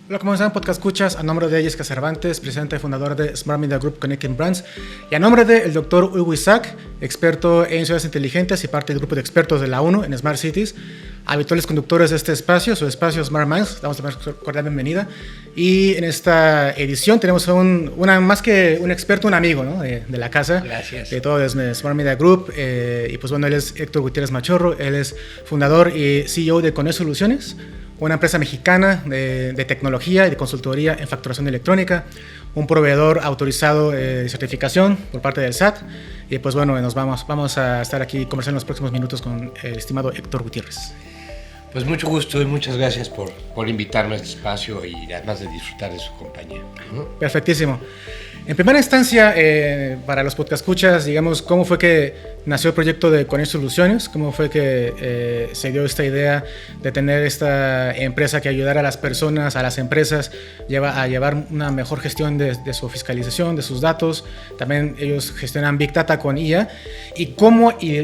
Hola, ¿cómo están? Podcast Escuchas, a nombre de Jessica Cervantes, presidente y fundadora de Smart Media Group Connecting Brands, y a nombre del Dr. Hugo Isaac, experto en ciudades inteligentes y parte del grupo de expertos de la ONU en Smart Cities, habituales conductores de este espacio, su espacio Smart Minds. Damos la más cordial bienvenida. Y en esta edición tenemos más que un experto, un amigo, ¿no? de la casa. Gracias. De todo desde Smart Media Group. Y pues bueno, él es Héctor Gutiérrez Machorro, él es fundador y CEO de Conés Soluciones, una empresa mexicana de tecnología y de consultoría en facturación electrónica, un proveedor autorizado de certificación por parte del SAT. Y pues bueno, vamos a estar aquí conversando en los próximos minutos con el estimado Héctor Gutiérrez. Pues mucho gusto y muchas gracias por invitarme a este espacio y además de disfrutar de su compañía. Perfectísimo. En primera instancia, para los podcast escuchas, digamos, ¿cómo fue que nació el proyecto de Conés Soluciones? ¿Cómo fue que se dio esta idea de tener esta empresa que ayudara a las personas, a las empresas, a llevar una mejor gestión de su fiscalización, de sus datos? También ellos gestionan Big Data con IA. Y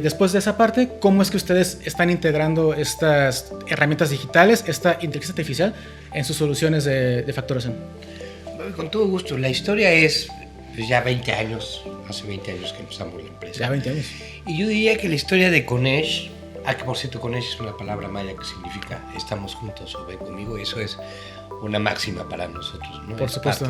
después de esa parte, ¿cómo es que ustedes están integrando estas herramientas digitales, esta inteligencia artificial, en sus soluciones de facturación? Con todo gusto. La historia es pues, ya 20 años, hace 20 años que empezamos la empresa. Ya 20 años. Y yo diría que la historia de Conés, que por cierto Conés es una palabra maya que significa estamos juntos o ven conmigo, eso es una máxima para nosotros, ¿no? Por supuesto.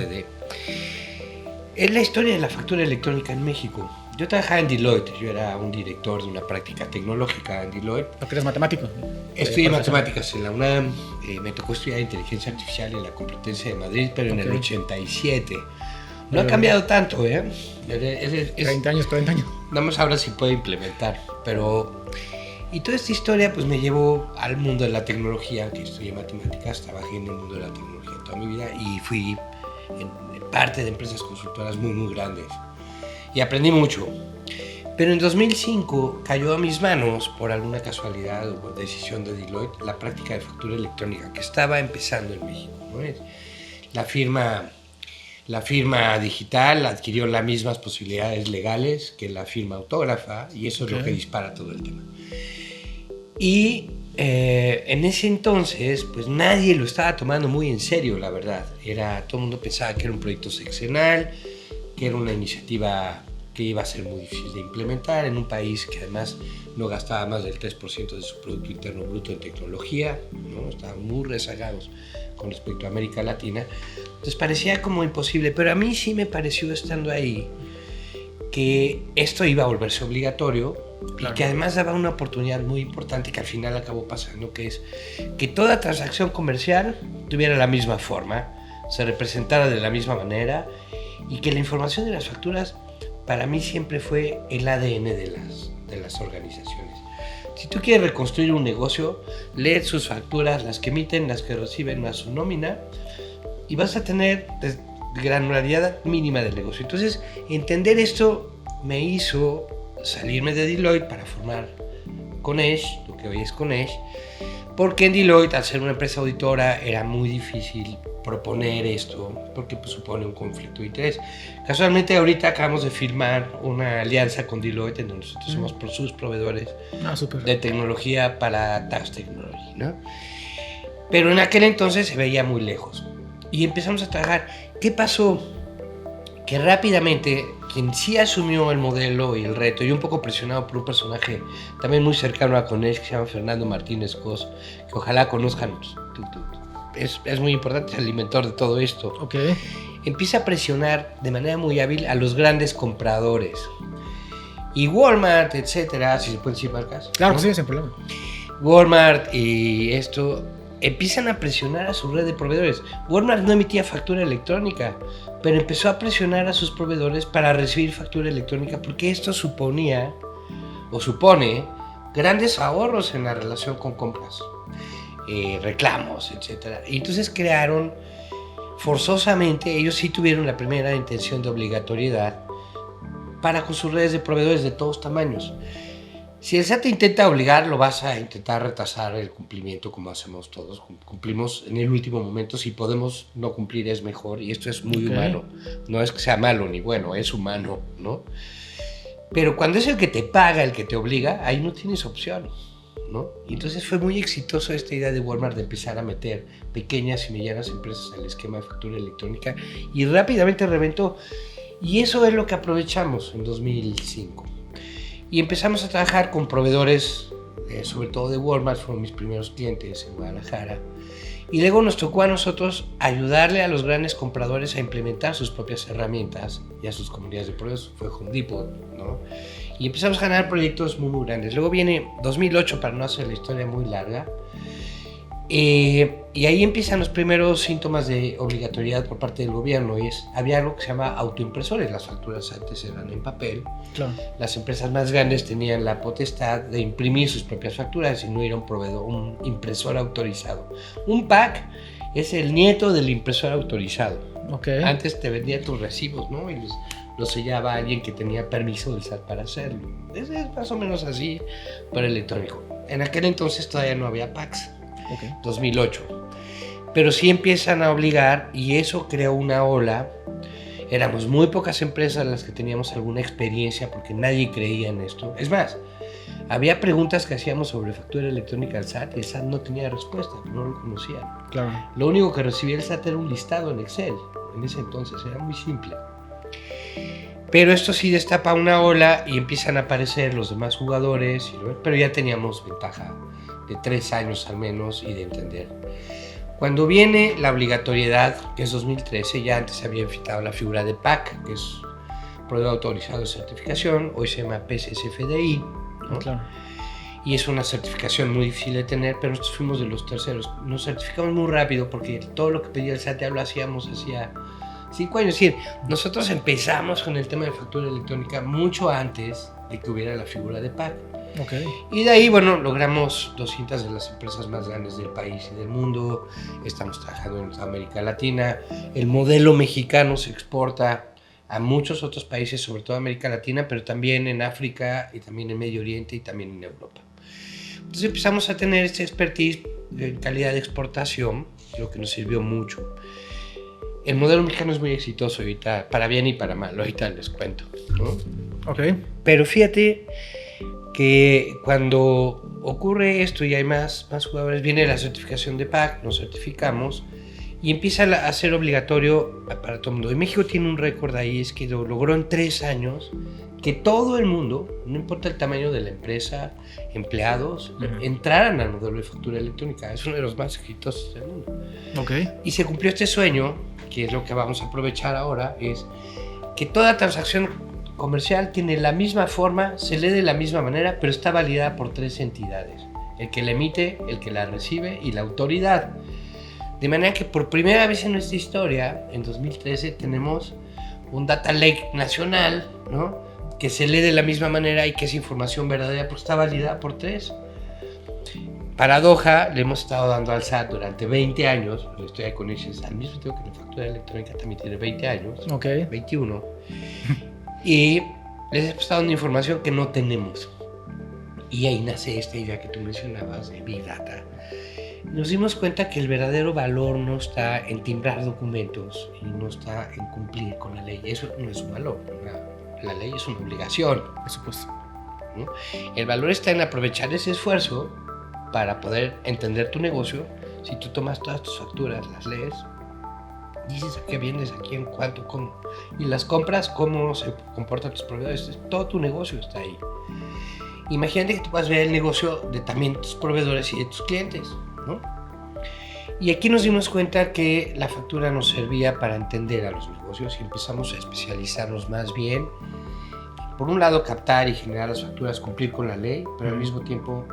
Es la historia de la factura electrónica en México. Yo trabajaba en Deloitte, yo era un director de una práctica tecnológica en Deloitte. ¿Lo que eres matemático? Estudié matemáticas en la UNAM, me tocó estudiar inteligencia artificial en la Complutense de Madrid, pero en el 87. No ha cambiado tanto, ¿eh? 30 años, 40 años. Nada más ahora sí puede implementar, pero... Y toda esta historia pues me llevó al mundo de la tecnología, que estudié matemáticas, trabajé en el mundo de la tecnología toda mi vida y fui parte de empresas consultoras muy, muy grandes. Y aprendí mucho. Pero en 2005 cayó a mis manos, por alguna casualidad o por decisión de Deloitte, la práctica de factura electrónica que estaba empezando en México, ¿no? La firma digital adquirió las mismas posibilidades legales que la firma autógrafa y eso es lo que dispara todo el tema. Y en ese entonces, pues nadie lo estaba tomando muy en serio, la verdad. Todo el mundo pensaba que era un proyecto sexenal, que era una iniciativa que iba a ser muy difícil de implementar en un país que además no gastaba más del 3% de su Producto Interno Bruto en tecnología, ¿no? Estaban muy rezagados con respecto a América Latina. Entonces parecía como imposible, pero a mí sí me pareció estando ahí que esto iba a volverse obligatorio. Claro. Y que además daba una oportunidad muy importante que al final acabó pasando, que es que toda transacción comercial tuviera la misma forma, se representara de la misma manera y que la información de las facturas para mí siempre fue el ADN de las organizaciones. Si tú quieres reconstruir un negocio, lee sus facturas, las que emiten, las que reciben, más su nómina, y vas a tener granularidad mínima del negocio. Entonces, entender esto me hizo salirme de Deloitte para formar Conés, lo que hoy es Conés, porque en Deloitte, al ser una empresa auditora, era muy difícil proponer esto, porque pues, supone un conflicto de interés. Casualmente ahorita acabamos de firmar una alianza con Deloitte, en donde nosotros somos sus proveedores de tecnología para Tax Technology, ¿no? Pero en aquel entonces se veía muy lejos. Y empezamos a trabajar. ¿Qué pasó? Que rápidamente quien sí asumió el modelo y el reto, y un poco presionado por un personaje también muy cercano a Conés, que se llama Fernando Martínez Cos, que ojalá conozcan, es muy importante, es el inventor de todo esto. Okay. Empieza a presionar de manera muy hábil a los grandes compradores. Y Walmart, etcétera, si se pueden decir marcas. Claro, ¿no? Sí, sin problema. Walmart y esto empiezan a presionar a su red de proveedores. Walmart no emitía factura electrónica, pero empezó a presionar a sus proveedores para recibir factura electrónica porque esto supone grandes ahorros en la relación con compras, reclamos, etc. Y entonces crearon forzosamente, ellos sí tuvieron la primera intención de obligatoriedad para con sus redes de proveedores de todos tamaños. Si el SAT te intenta obligar, lo vas a intentar retrasar el cumplimiento como hacemos todos. Cumplimos en el último momento. Si podemos no cumplir es mejor y esto es muy humano. No es que sea malo ni bueno, es humano, ¿no? Pero cuando es el que te paga, el que te obliga, ahí no tienes opción. ¿no? Y entonces fue muy exitoso esta idea de Walmart de empezar a meter pequeñas y medianas empresas al esquema de factura electrónica y rápidamente reventó. Y eso es lo que aprovechamos en 2005. Y empezamos a trabajar con proveedores, sobre todo de Walmart, fueron mis primeros clientes en Guadalajara. Y luego nos tocó a nosotros ayudarle a los grandes compradores a implementar sus propias herramientas y a sus comunidades de proveedores. Fue Home Depot, ¿no? Y empezamos a ganar proyectos muy, muy grandes. Luego viene 2008, para no hacer la historia muy larga. Y ahí empiezan los primeros síntomas de obligatoriedad por parte del gobierno. Había algo que se llama autoimpresores. Las facturas antes eran en papel. Claro. Las empresas más grandes tenían la potestad de imprimir sus propias facturas y no era un proveedor, un impresor autorizado. Un PAC es el nieto del impresor autorizado. Okay. Antes te vendía tus recibos, ¿no? Y los sellaba alguien que tenía permiso del SAT para hacerlo. Es más o menos así para electrónico. En aquel entonces todavía no había PACs. Okay. 2008. Pero sí empiezan a obligar y eso creó una ola. Éramos muy pocas empresas las que teníamos alguna experiencia porque nadie creía en esto. Es más, había preguntas que hacíamos sobre factura electrónica al SAT y el SAT no tenía respuesta, no lo conocían. Claro. Lo único que recibía el SAT era un listado en Excel. En ese entonces era muy simple. Pero esto sí destapa una ola y empiezan a aparecer los demás jugadores, pero ya teníamos ventaja de 3 años al menos y de entender. Cuando viene la obligatoriedad, que es 2013, ya antes se había enfrentado la figura de PAC, que es Proveedor Autorizado de Certificación, hoy se llama PCSFDI, ¿no? Claro. Y es una certificación muy difícil de tener, pero nosotros fuimos de los terceros. Nos certificamos muy rápido porque todo lo que pedía el SAT ya lo hacíamos hacía 5 años. Es decir, nosotros empezamos con el tema de factura electrónica mucho antes de que hubiera la figura de PAC. Okay. Y de ahí, bueno, logramos 200 de las empresas más grandes del país y del mundo. Estamos trabajando en América Latina. El modelo mexicano se exporta a muchos otros países, sobre todo América Latina, pero también en África y también en Medio Oriente y también en Europa. Entonces empezamos a tener esta expertise en calidad de exportación, lo que nos sirvió mucho. El modelo mexicano es muy exitoso ahorita, para bien y para mal, ahorita les cuento, ¿no? Okay. Pero fíjate que cuando ocurre esto y hay más jugadores, viene la certificación de PAC, nos certificamos y empieza a ser obligatorio para todo el mundo. Y México tiene un récord ahí, es que lo logró en 3 años que todo el mundo, no importa el tamaño de la empresa, empleados, entraran al modelo de factura electrónica. Es uno de los más exitosos del mundo. Okay. Y se cumplió este sueño, que es lo que vamos a aprovechar ahora, es que toda transacción comercial tiene la misma forma, se lee de la misma manera, pero está validada por 3 entidades. El que la emite, el que la recibe y la autoridad. De manera que por primera vez en nuestra historia, en 2013, tenemos un data lake nacional, ¿no? Que se lee de la misma manera y que es información verdadera porque está validada por 3. Paradoja, le hemos estado dando al SAT durante 20 años, la historia con ellos, al mismo tiempo que la factura electrónica también tiene 20 años, Okay. 21. Y les he estado dando información que no tenemos. Y ahí nace esta idea que tú mencionabas de Big Data. Nos dimos cuenta que el verdadero valor no está en timbrar documentos y no está en cumplir con la ley. Eso no es un valor. La ley es una obligación. Por supuesto. ¿No? El valor está en aprovechar ese esfuerzo para poder entender tu negocio. Si tú tomas todas tus facturas, las lees, dices a qué vienes, a quién, cuánto, cómo. Y las compras, cómo se comportan tus proveedores. Todo tu negocio está ahí. Imagínate que tú puedas ver el negocio de también tus proveedores y de tus clientes, ¿no? Y aquí nos dimos cuenta que la factura nos servía para entender a los negocios y empezamos a especializarnos más bien. Por un lado, captar y generar las facturas, cumplir con la ley, pero al mismo tiempo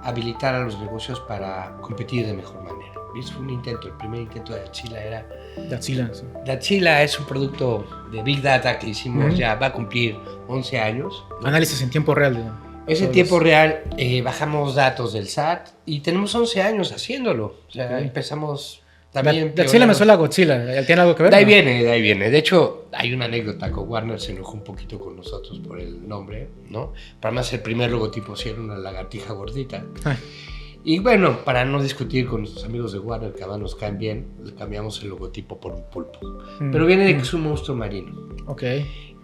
habilitar a los negocios para competir de mejor manera. Y eso fue un intento, el primer intento de Datsila era... Datsila, sí. Datsila es un producto de Big Data que hicimos, ya va a cumplir 11 años. Análisis en tiempo real, digamos. Es en tiempo real, bajamos datos del SAT y tenemos 11 años haciéndolo. O sea, empezamos también... Datsila me suena a Godzilla, ¿tiene algo que ver? De ahí viene, de ahí viene. De hecho, hay una anécdota con Warner, se enojó un poquito con nosotros por el nombre, ¿no? Para más el primer logotipo sí era una lagartija gordita. Ay. Y bueno, para no discutir con nuestros amigos de Warner, que además nos caen bien, le cambiamos el logotipo por un pulpo. Pero viene de que es un monstruo marino. Ok.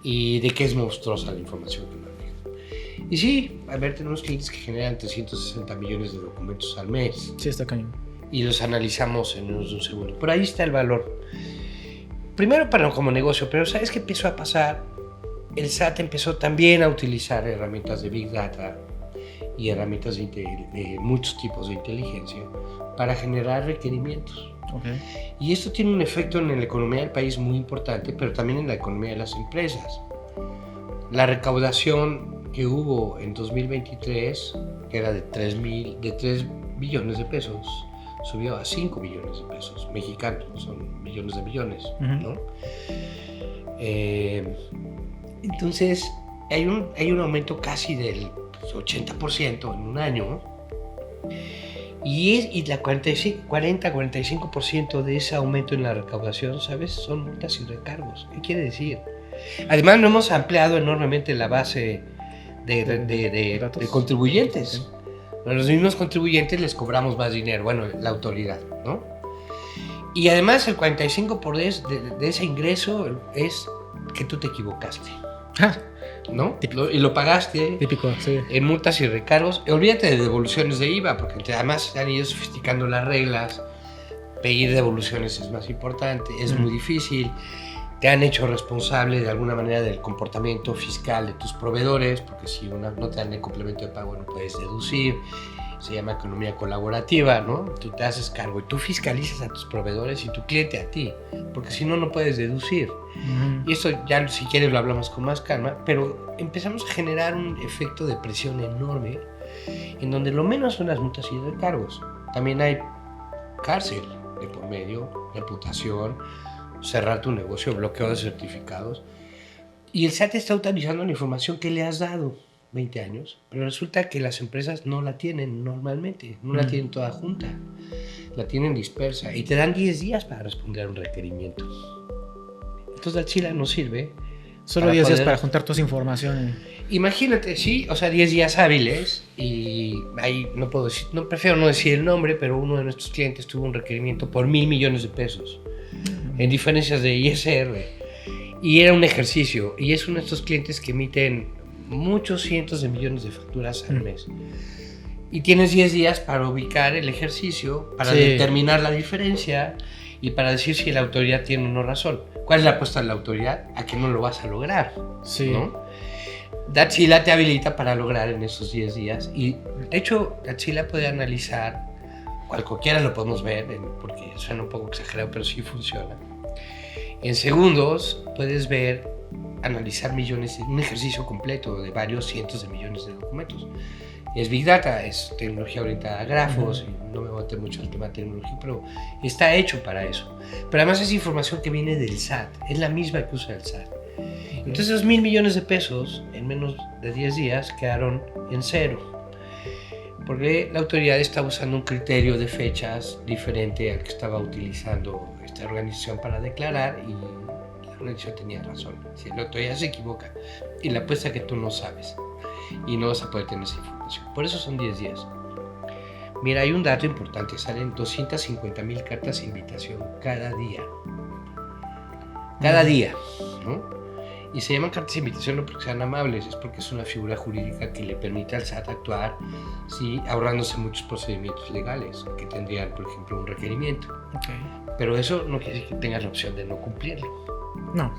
Y de que es monstruosa la información que maneja. Y sí, a ver, tenemos clientes que generan 360 millones de documentos al mes. Sí, está cañón. Y los analizamos en menos de un segundo. Por ahí está el valor. Primero para como negocio, pero ¿sabes qué empezó a pasar? El SAT empezó también a utilizar herramientas de Big Data y herramientas de muchos tipos de inteligencia para generar requerimientos. Okay. Y esto tiene un efecto en la economía del país muy importante, pero también en la economía de las empresas. La recaudación que hubo en 2023, que era de 3 billones de pesos, subió a 5 billones de pesos mexicanos, son millones de millones, ¿no? Entonces, hay un aumento casi del 80% en un año, y la 40-45% de ese aumento en la recaudación, ¿sabes? Son multas y recargos. ¿Qué quiere decir? Además, no hemos ampliado enormemente la base de contribuyentes. Okay. A los mismos contribuyentes les cobramos más dinero, bueno, la autoridad, ¿no? Y además el 45% de ese ingreso es que tú te equivocaste, ¿no? Y lo pagaste. Típico, sí. En multas y recargos. Olvídate de devoluciones de IVA, porque además se han ido sofisticando las reglas. Pedir devoluciones es más importante, es muy difícil. Te han hecho responsable de alguna manera del comportamiento fiscal de tus proveedores, porque si no te dan el complemento de pago no puedes deducir. Se llama economía colaborativa, ¿no? Tú te haces cargo y tú fiscalizas a tus proveedores y tu cliente a ti, porque si no, no puedes deducir. Y eso ya, si quieres, lo hablamos con más calma, pero empezamos a generar un efecto de presión enorme, en donde lo menos son las multas y recargos. También hay cárcel de por medio, reputación, cerrar tu negocio, bloqueo de certificados. Y el SAT está utilizando la información que le has dado 20 años, pero resulta que las empresas no la tienen normalmente, no la tienen toda junta, la tienen dispersa y te dan 10 días para responder a un requerimiento. Entonces la chila no sirve. Solo 10 días para juntar toda esa información. Imagínate, sí, o sea, 10 días hábiles, y ahí prefiero no decir el nombre, pero uno de nuestros clientes tuvo un requerimiento por 1,000 millones de pesos en diferencias de ISR, y era un ejercicio, y es uno de estos clientes que emiten muchos cientos de millones de facturas al mes, y tienes 10 días para ubicar el ejercicio, para determinar la diferencia y para decir si la autoridad tiene o no razón. ¿Cuál es la apuesta de la autoridad? A que no lo vas a lograr, ¿no? Daxila te habilita para lograr en esos 10 días, y de hecho Daxila puede analizar, cualquiera lo podemos ver, porque suena un poco exagerado, pero sí funciona. En segundos puedes analizar millones, un ejercicio completo de varios cientos de millones de documentos. Es Big Data, es tecnología orientada a grafos, y no me voy a meter mucho en el tema de tecnología, pero está hecho para eso. Pero además es información que viene del SAT, es la misma que usa el SAT. Entonces esos 1,000 millones de pesos en menos de 10 días quedaron en cero, porque la autoridad estaba usando un criterio de fechas diferente al que estaba utilizando esta organización para declarar, y la organización tenía razón. Si la autoridad se equivoca, y la apuesta que tú no sabes y no vas a poder tener esa información. Por eso son 10 días. Mira, hay un dato importante, salen 250,000 cartas de invitación cada día. Cada día, ¿no? Y se llaman cartas de invitación no porque sean amables, es porque es una figura jurídica que le permite al SAT actuar, sí, ahorrándose muchos procedimientos legales que tendrían, por ejemplo, un requerimiento. Pero eso no quiere decir que tengas la opción de no cumplirlo. No.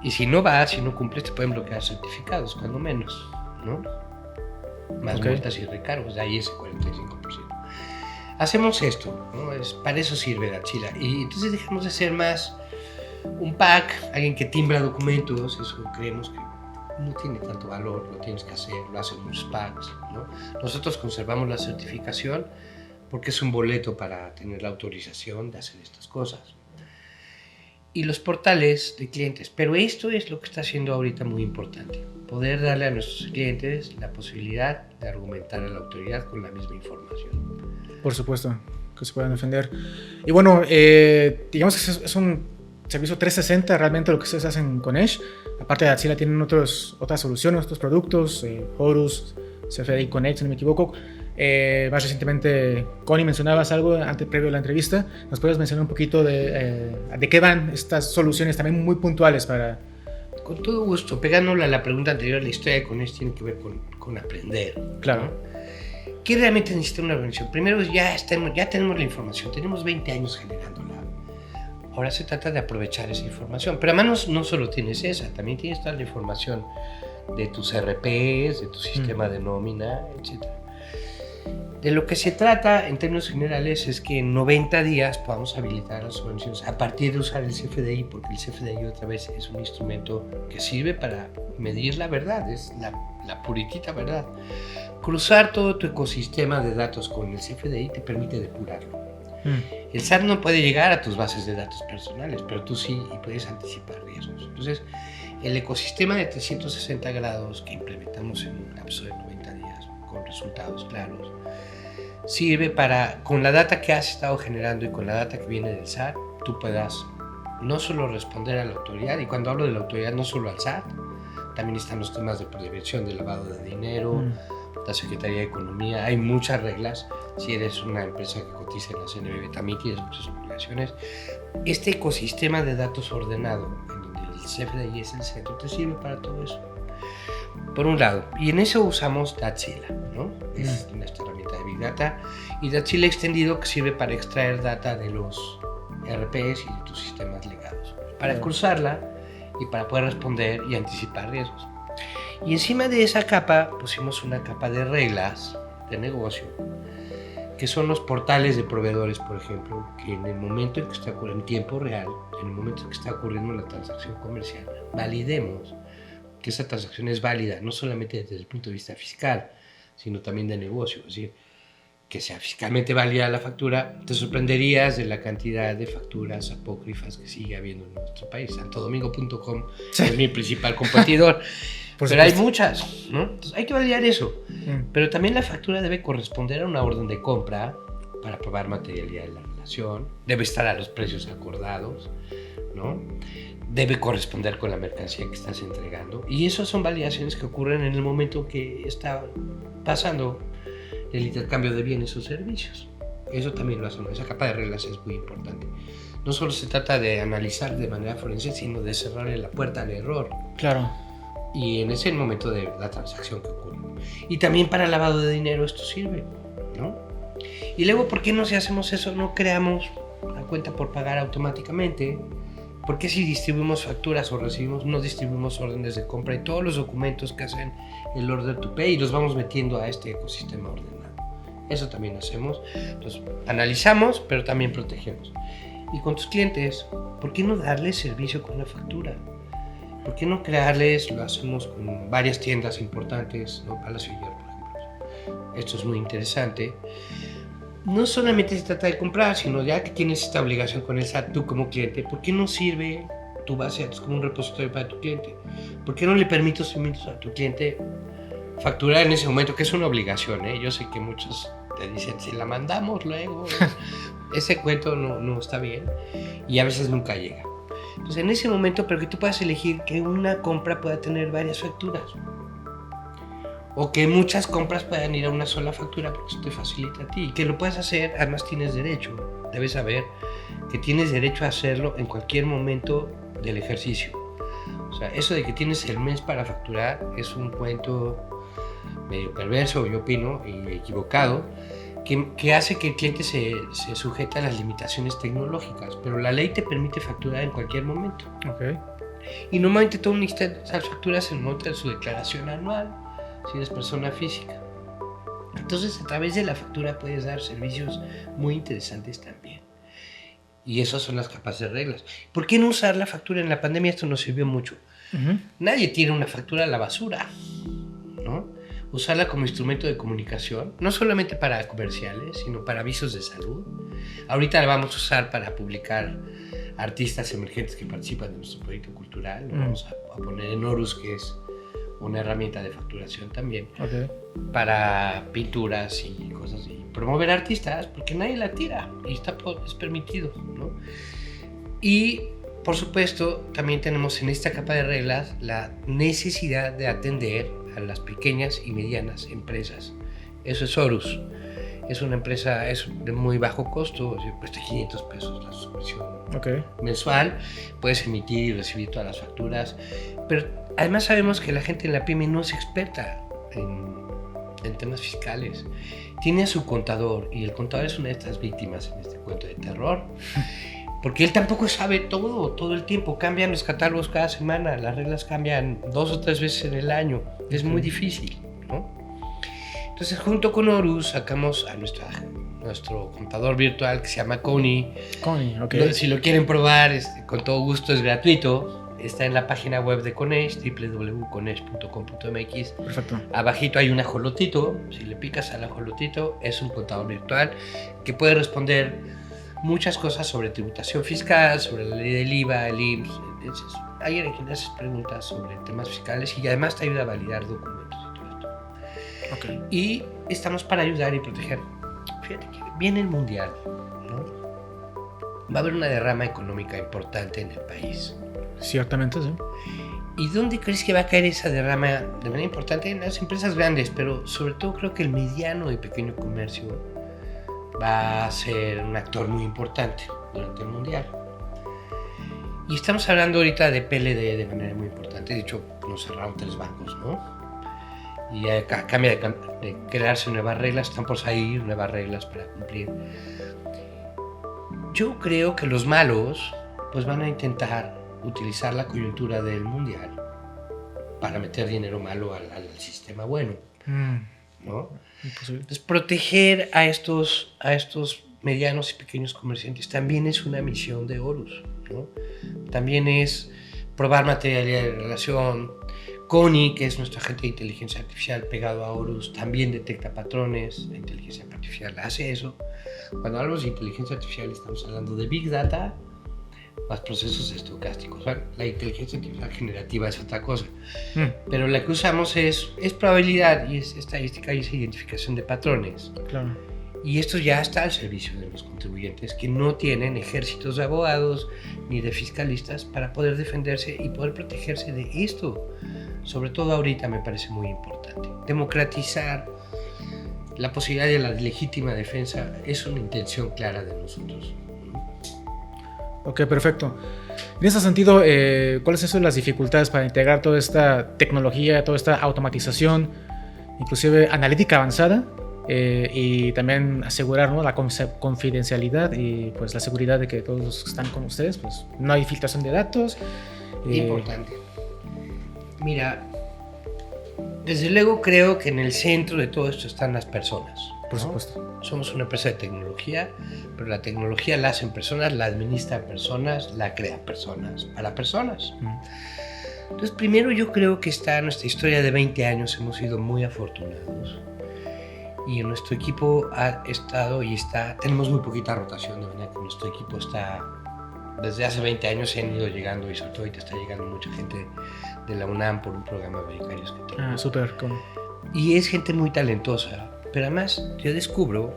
Y si no vas, si no cumples, te pueden bloquear certificados, cuando menos, ¿no? Más multas y recargos, de ahí ese 45%. Hacemos esto, ¿no? Para eso sirve Daxila. Y entonces dejamos de ser más un pack, alguien que timbra documentos. Eso creemos que no tiene tanto valor, lo tienes que hacer, lo hacen muchos packs, ¿no? Nosotros conservamos la certificación porque es un boleto para tener la autorización de hacer estas cosas. Y los portales de clientes, pero esto es lo que está haciendo ahorita muy importante, poder darle a nuestros clientes la posibilidad de argumentar a la autoridad con la misma información. Por supuesto, que se puedan defender. Y bueno, digamos que es un servicio 360 realmente lo que ustedes hacen con Edge. Aparte de Daxila tienen otras soluciones, otros productos, Horus, CFDI Connect, si no me equivoco. Más recientemente, Connie, mencionabas algo previo a la entrevista. ¿Nos puedes mencionar un poquito de qué van estas soluciones también muy puntuales para Con todo gusto. Pegándole a la pregunta anterior, la historia de Conex tiene que ver con aprender. Claro. ¿no? ¿Qué realmente necesita una organización? Primero, ya tenemos la información, tenemos 20 años generándola. Ahora se trata de aprovechar esa información. Pero además no solo tienes esa, también tienes toda la información de tus RPs, de tu sistema de nómina, etc. De lo que se trata en términos generales es que en 90 días podamos habilitar las organizaciones a partir de usar el CFDI, porque el CFDI otra vez es un instrumento que sirve para medir la verdad, es la puritita verdad. Cruzar todo tu ecosistema de datos con el CFDI te permite depurarlo. El SAT no puede llegar a tus bases de datos personales, pero tú sí, y puedes anticipar riesgos. Entonces, el ecosistema de 360 grados que implementamos en un lapso de 90 días con resultados claros sirve para, con la data que has estado generando y con la data que viene del SAT, tú puedas no solo responder a la autoridad, y cuando hablo de la autoridad no solo al SAT, también están los temas de prevención del lavado de dinero, la Secretaría de Economía, hay muchas reglas. Si eres una empresa que cotiza en la CNBV también tienes muchas obligaciones. Este ecosistema de datos ordenado, en donde el CFDI es el centro, te sirve para todo eso. Por un lado, y en eso usamos Datsila, ¿no? Es nuestra herramienta de Big Data, y Datsila extendido que sirve para extraer data de los RPs y de tus sistemas legados, para cruzarla y para poder responder y anticipar riesgos. Y encima de esa capa pusimos una capa de reglas de negocio, que son los portales de proveedores, por ejemplo, que en el momento en que está ocurriendo en tiempo real, en el momento en que está ocurriendo la transacción comercial, validemos que esa transacción es válida, no solamente desde el punto de vista fiscal, sino también de negocio. Es decir, que sea fiscalmente válida la factura. Te sorprenderías de la cantidad de facturas apócrifas que sigue habiendo en nuestro país. Santodomingo.com es mi principal competidor. Pero hay muchas, ¿no? Entonces hay que validar eso. Pero también la factura debe corresponder a una orden de compra para probar materialidad de la relación. Debe estar a los precios acordados, ¿no? Debe corresponder con la mercancía que estás entregando. Y esas son validaciones que ocurren en el momento que está pasando el intercambio de bienes o servicios. Eso también lo hacemos. Esa capa de reglas es muy importante. No solo se trata de analizar de manera forense, sino de cerrarle la puerta al error. Claro. Y en ese momento de la transacción que ocurre. Y también para lavado de dinero esto sirve, ¿no? Y luego, ¿por qué no, si hacemos eso, no creamos la cuenta por pagar automáticamente? ¿Por qué si distribuimos facturas o recibimos, no distribuimos órdenes de compra y todos los documentos que hacen el order to pay y los vamos metiendo a este ecosistema ordenado? Eso también hacemos. Entonces, analizamos, pero también protegemos. Y con tus clientes, ¿por qué no darles servicio con la factura? ¿Por qué no crearles? Lo hacemos con varias tiendas importantes, ¿no? Palacio Hierro, por ejemplo. Esto es muy interesante. No solamente se trata de comprar, sino ya que tienes esta obligación con el SAT, tú como cliente, ¿por qué no sirve tu base de datos como un repositorio para tu cliente? ¿Por qué no le permites a tu cliente facturar en ese momento, que es una obligación, ¿eh? Yo sé que muchos te dicen, si la mandamos luego, ese cuento no está bien y a veces nunca llega. Entonces, en ese momento, pero que tú puedas elegir que una compra pueda tener varias facturas. O que muchas compras puedan ir a una sola factura porque eso te facilita a ti. Y que lo puedas hacer, además tienes derecho. Debes saber que tienes derecho a hacerlo en cualquier momento del ejercicio. O sea, eso de que tienes el mes para facturar es un cuento medio perverso, yo opino, y equivocado, que hace que el cliente se sujete a las limitaciones tecnológicas, pero la ley te permite facturar en cualquier momento. Okay. Y normalmente tú necesitas esas facturas en el momento de su declaración anual, si eres persona física. Entonces, a través de la factura puedes dar servicios muy interesantes también. Y esas son las capas de reglas. ¿Por qué no usar la factura? En la pandemia esto nos sirvió mucho. Nadie tiene una factura a la basura, ¿no? Usarla como instrumento de comunicación, no solamente para comerciales, sino para avisos de salud. Ahorita la vamos a usar para publicar artistas emergentes que participan de nuestro proyecto cultural. Lo vamos a poner en Horus, que es una herramienta de facturación también, para pinturas y cosas así. Promover artistas, porque nadie la tira y es permitido, ¿no? Y, por supuesto, también tenemos en esta capa de reglas la necesidad de atender a las pequeñas y medianas empresas. Eso es Horus. Es una empresa, es de muy bajo costo, cuesta 500 pesos la suscripción mensual. Puedes emitir y recibir todas las facturas, pero además sabemos que la gente en la pyme no es experta en temas fiscales. Tiene a su contador, y el contador es una de estas víctimas en este cuento de terror, porque él tampoco sabe todo el tiempo. Cambian los catálogos cada semana, las reglas cambian 2 o 3 veces en el año. Es muy difícil, ¿no? Entonces, junto con Horus, sacamos a nuestro contador virtual que se llama Connie. Si lo quieren probar, con todo gusto, es gratuito. Está en la página web de Coneix, www.coneix.com.mx. Perfecto. Abajito hay un ajolotito. Si le picas al ajolotito, es un contador virtual que puede responder muchas cosas sobre tributación fiscal, sobre la ley del IVA, el IMSS. Entonces, ahí haces preguntas sobre temas fiscales y además te ayuda a validar documentos y todo esto. Y estamos para ayudar y proteger. Fíjate que viene el mundial, ¿no? Va a haber una derrama económica importante en el país. Ciertamente, sí. ¿Y dónde crees que va a caer esa derrama de manera importante? En las empresas grandes, pero sobre todo creo que el mediano y pequeño comercio va a ser un actor muy importante durante el mundial. Y estamos hablando ahorita de PLD de manera muy importante. De hecho, nos cerraron 3 bancos, ¿no? Y a cambio de crearse nuevas reglas, están por salir nuevas reglas para cumplir. Yo creo que los malos pues van a intentar utilizar la coyuntura del mundial para meter dinero malo al sistema bueno, ¿no? Imposible. Entonces, proteger a estos medianos y pequeños comerciantes también es una misión de Horus, ¿no? También es probar materialidad de relación. Connie, que es nuestro agente de inteligencia artificial pegado a Horus, también detecta patrones. La inteligencia artificial hace eso. Cuando hablamos de inteligencia artificial estamos hablando de Big Data más procesos estocásticos. Bueno, la inteligencia artificial generativa es otra cosa. Pero la que usamos es probabilidad y es estadística y es identificación de patrones. Claro. Y esto ya está al servicio de los contribuyentes que no tienen ejércitos de abogados ni de fiscalistas para poder defenderse y poder protegerse de esto. Sobre todo ahorita me parece muy importante. Democratizar la posibilidad de la legítima defensa es una intención clara de nosotros. Ok, perfecto. En ese sentido, ¿cuáles son las dificultades para integrar toda esta tecnología, toda esta automatización, inclusive analítica avanzada, y también asegurar, ¿no?, la confidencialidad y pues la seguridad de que todos los que están con ustedes, pues no hay filtración de datos? Importante. Mira, desde luego creo que en el centro de todo esto están las personas. Por supuesto. Somos una empresa de tecnología, pero la tecnología la hacen personas, la administran personas, la crean personas, para personas. Entonces, primero yo creo que está nuestra historia de 20 años, hemos sido muy afortunados. Y en nuestro equipo ha estado y está, tenemos muy poquita rotación, de manera que nuestro equipo está, desde hace 20 años se han ido llegando y sobre todo ahorita está llegando mucha gente de la UNAM por un programa de becarios que tenemos. Súper. Y es gente muy talentosa. Pero además yo descubro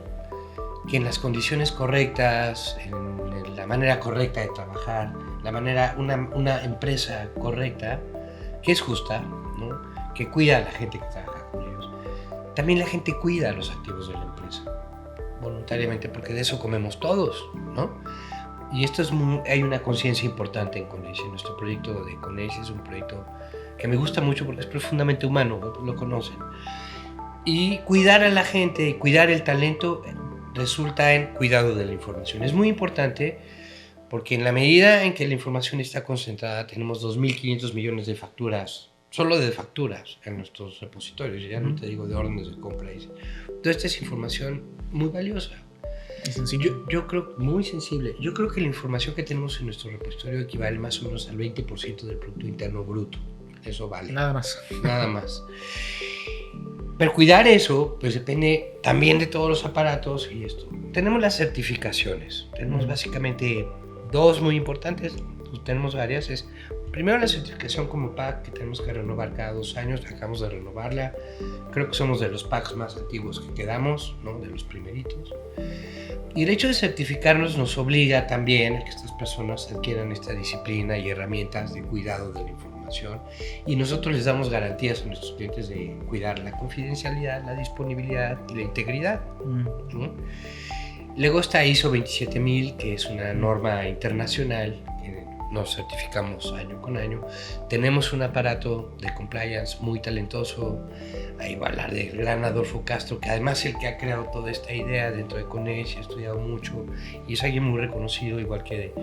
que en las condiciones correctas, en la manera correcta de trabajar, una empresa correcta, que es justa, ¿no?, que cuida a la gente que trabaja con ellos, también la gente cuida a los activos de la empresa, voluntariamente, porque de eso comemos todos, ¿no? Y esto hay una conciencia importante en Coneix. Nuestro proyecto de Coneix es un proyecto que me gusta mucho porque es profundamente humano, lo conocen. Y cuidar a la gente y cuidar el talento resulta en cuidado de la información. Es muy importante porque en la medida en que la información está concentrada, tenemos 2.500 millones de facturas, solo de facturas en nuestros repositorios, ya no te digo de órdenes de compra. Toda esta es información muy valiosa. Yo creo, muy sensible. Yo creo que la información que tenemos en nuestro repositorio equivale más o menos al 20% del Producto Interno Bruto. Eso vale. Nada más. Nada más. Pero cuidar eso, pues depende también de todos los aparatos y esto. Tenemos las certificaciones. Tenemos básicamente 2 muy importantes. Tenemos varias. Primero la certificación como PAC, que tenemos que renovar cada 2 años. Acabamos de renovarla. Creo que somos de los PACs más antiguos que quedamos, ¿no?, de los primeritos. Y el hecho de certificarnos nos obliga también a que estas personas adquieran esta disciplina y herramientas de cuidado de la información, y nosotros les damos garantías a nuestros clientes de cuidar la confidencialidad, la disponibilidad y la integridad. ¿No? Luego está ISO 27000, que es una norma internacional que nos certificamos año con año. Tenemos un aparato de compliance muy talentoso. Ahí va a hablar del gran Adolfo Castro, que además es el que ha creado toda esta idea dentro de Conex, ha estudiado mucho y es alguien muy reconocido, igual que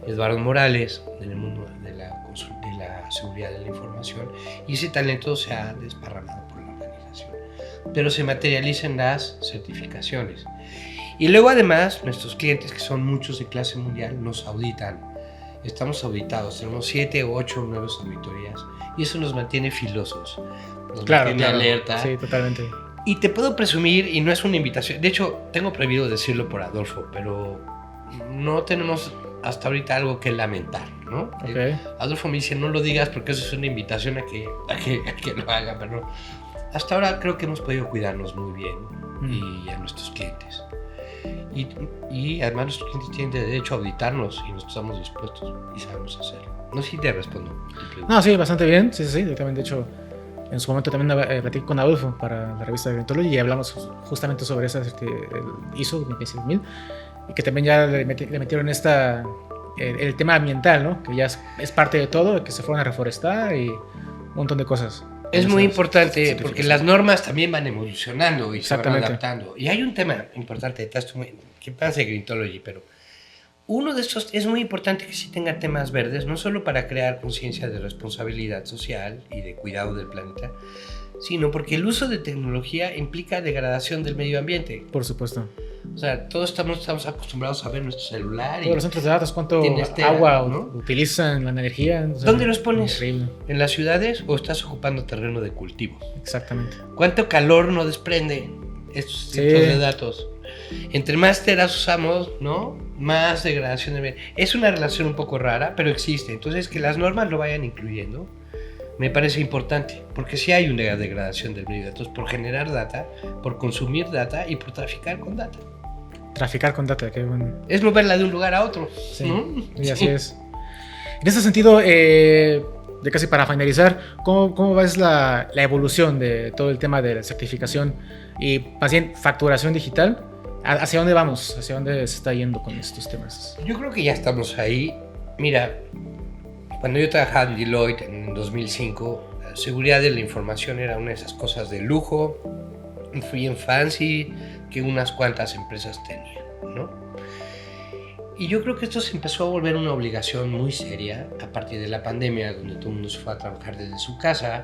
Eduardo Morales, en el mundo de la seguridad de la información, y ese talento se ha desparramado por la organización, pero se materializa en las certificaciones. Y luego además nuestros clientes, que son muchos de clase mundial, nos auditan. Estamos auditados, tenemos 7, 8, 9 auditorías, y eso nos mantiene filosos, nos mantiene alerta. Sí, totalmente. Y te puedo presumir, y no es una invitación, de hecho tengo prohibido decirlo por Adolfo, pero no tenemos hasta ahorita algo que lamentar, ¿no? Okay. Adolfo me dice, no lo digas porque eso es una invitación a que lo haga, pero hasta ahora creo que hemos podido cuidarnos muy bien y a nuestros clientes. Y además nuestros clientes tienen derecho a auditarnos y nosotros estamos dispuestos y sabemos hacerlo. No sé si te respondo. No, sí, bastante bien. Sí, directamente. De hecho, en su momento también platiqué con Adolfo para la revista de Grintology y hablamos justamente sobre esa, el ISO 27000, y que también ya le metieron el tema ambiental, ¿no? Que ya es parte de todo, que se fueron a reforestar y un montón de cosas. Es muy importante porque las normas también van evolucionando y se van adaptando. Y hay un tema importante, que pasa en Grintology, pero uno de estos es muy importante que sí tenga temas verdes, no solo para crear conciencia de responsabilidad social y de cuidado del planeta, sino porque el uso de tecnología implica degradación del medio ambiente. Por supuesto. O sea, todos estamos acostumbrados a ver nuestro celular. Todos los centros de datos, cuánto agua, ¿no?, utilizan la energía. O sea, ¿dónde los pones? Increíble. ¿En las ciudades o estás ocupando terreno de cultivo? Exactamente. ¿Cuánto calor no desprende estos centros de datos? Entre más teras usamos, ¿no?, más degradación de medio. Es una relación un poco rara, pero existe. Entonces, que las normas lo vayan incluyendo me parece importante, porque sí hay una degradación del medio de datos por generar data, por consumir data y por traficar con data. Traficar con data, qué bueno. Es moverla de un lugar a otro. Sí, ¿no? Y así es. En ese sentido, de casi para finalizar, ¿cómo ves la evolución de todo el tema de la certificación y más bien facturación digital? ¿Hacia dónde vamos? ¿Hacia dónde se está yendo con estos temas? Yo creo que ya estamos ahí. Mira, cuando yo trabajaba en Deloitte en 2005, la seguridad de la información era una de esas cosas de lujo, free and fancy, que unas cuantas empresas tenían, ¿no? Y yo creo que esto se empezó a volver una obligación muy seria a partir de la pandemia, donde todo el mundo se fue a trabajar desde su casa,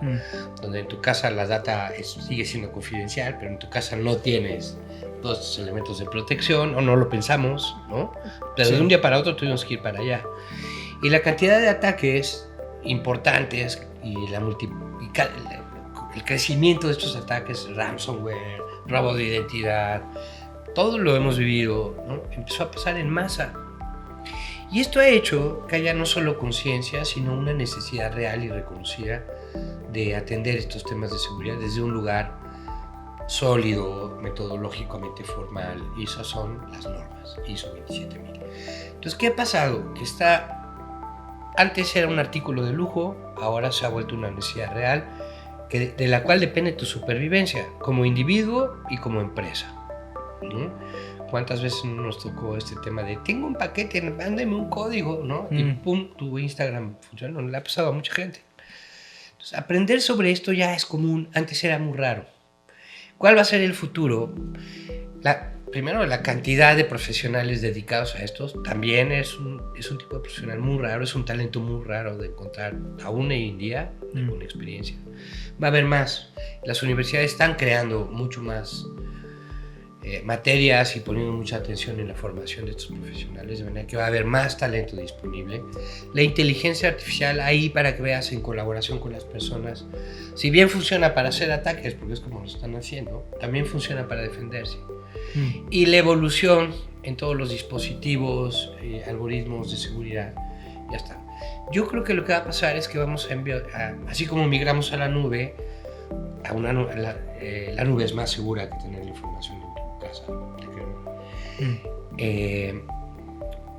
donde en tu casa la data sigue siendo confidencial, pero en tu casa no tienes todos estos elementos de protección, o no lo pensamos, ¿no? Pero de un día para otro tuvimos que ir para allá. Y la cantidad de ataques importantes y el crecimiento de estos ataques, ransomware, robo de identidad, todo lo hemos vivido, ¿no? Empezó a pasar en masa. Y esto ha hecho que haya no solo conciencia, sino una necesidad real y reconocida de atender estos temas de seguridad desde un lugar sólido, metodológicamente formal, y esas son las normas ISO 27000. Entonces, ¿qué ha pasado? Que antes era un artículo de lujo, ahora se ha vuelto una necesidad real, de la cual depende tu supervivencia, como individuo y como empresa, ¿no? ¿Cuántas veces nos tocó este tema de tengo un paquete, mándame un código, ¿no? Y pum, tu Instagram funciona, le ha pasado a mucha gente. Entonces, aprender sobre esto ya es común, antes era muy raro. ¿Cuál va a ser el futuro? Primero, la cantidad de profesionales dedicados a estos también es un tipo de profesional muy raro, es un talento muy raro de encontrar aún hoy en día, con experiencia. Va a haber más. Las universidades están creando mucho más materias y poniendo mucha atención en la formación de estos profesionales, de manera que va a haber más talento disponible. La inteligencia artificial ahí para que veas en colaboración con las personas, si bien funciona para hacer ataques, porque es como lo están haciendo, también funciona para defenderse. Y la evolución en todos los dispositivos, algoritmos de seguridad, ya está. Yo creo que lo que va a pasar es que vamos a enviar, así como migramos a la nube, la nube es más segura que tener la información en tu casa.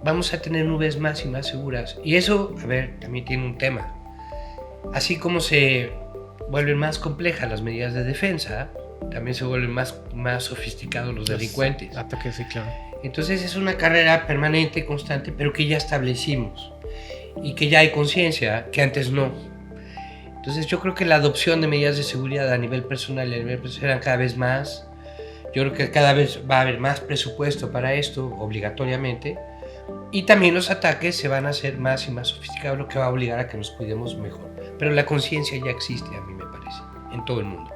vamos a tener nubes más y más seguras. Y eso, a ver, también tiene un tema. Así como se vuelven más complejas las medidas de defensa, también se vuelven más sofisticados los delincuentes. Ataques, sí, claro. Entonces es una carrera permanente, constante, pero que ya establecimos y que ya hay conciencia, que antes no. Entonces yo creo que la adopción de medidas de seguridad a nivel personal y a nivel profesional cada vez más. Yo creo que cada vez va a haber más presupuesto para esto, obligatoriamente. Y también los ataques se van a hacer más y más sofisticados, lo que va a obligar a que nos cuidemos mejor. Pero la conciencia ya existe, a mí me parece, en todo el mundo.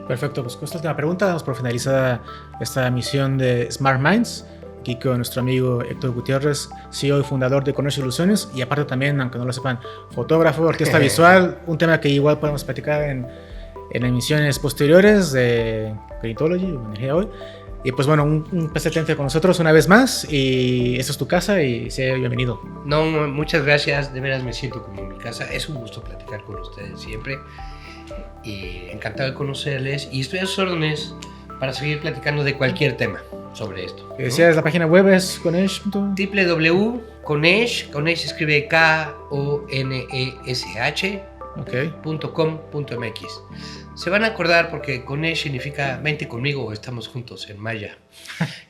Perfecto, pues con esta última pregunta damos por finalizada esta misión de Smart Minds, aquí con nuestro amigo Héctor Gutiérrez, CEO y fundador de Conex Soluciones, y aparte también, aunque no lo sepan, fotógrafo, artista visual, un tema que igual podemos platicar en emisiones posteriores de Creditology o Energía Hoy. Y pues bueno, un placer tenerte con nosotros una vez más, y esta es tu casa y sea bienvenido. No, muchas gracias, de veras me siento como en mi casa, es un gusto platicar con ustedes siempre, y encantado de conocerles, y estoy a sus órdenes para seguir platicando de cualquier tema sobre esto, ¿no? Decías, la página web es Conesh. www.conesh, Conesh se escribe KONESH.com.mx. Se van a acordar porque Conesh significa vente conmigo o estamos juntos en maya.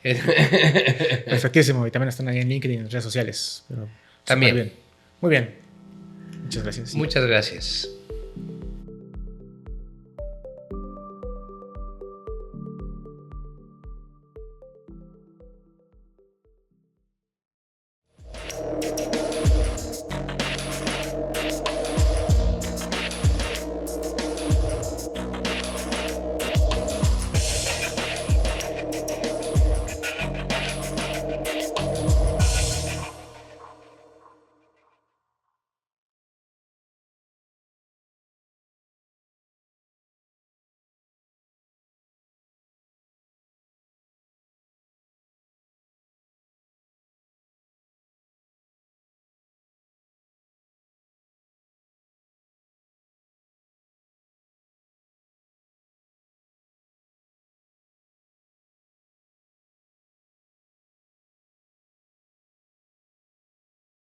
Perfectísimo, y también están ahí en LinkedIn, en redes sociales. Pero también. bien. Muy bien. Muchas gracias. Muchas gracias.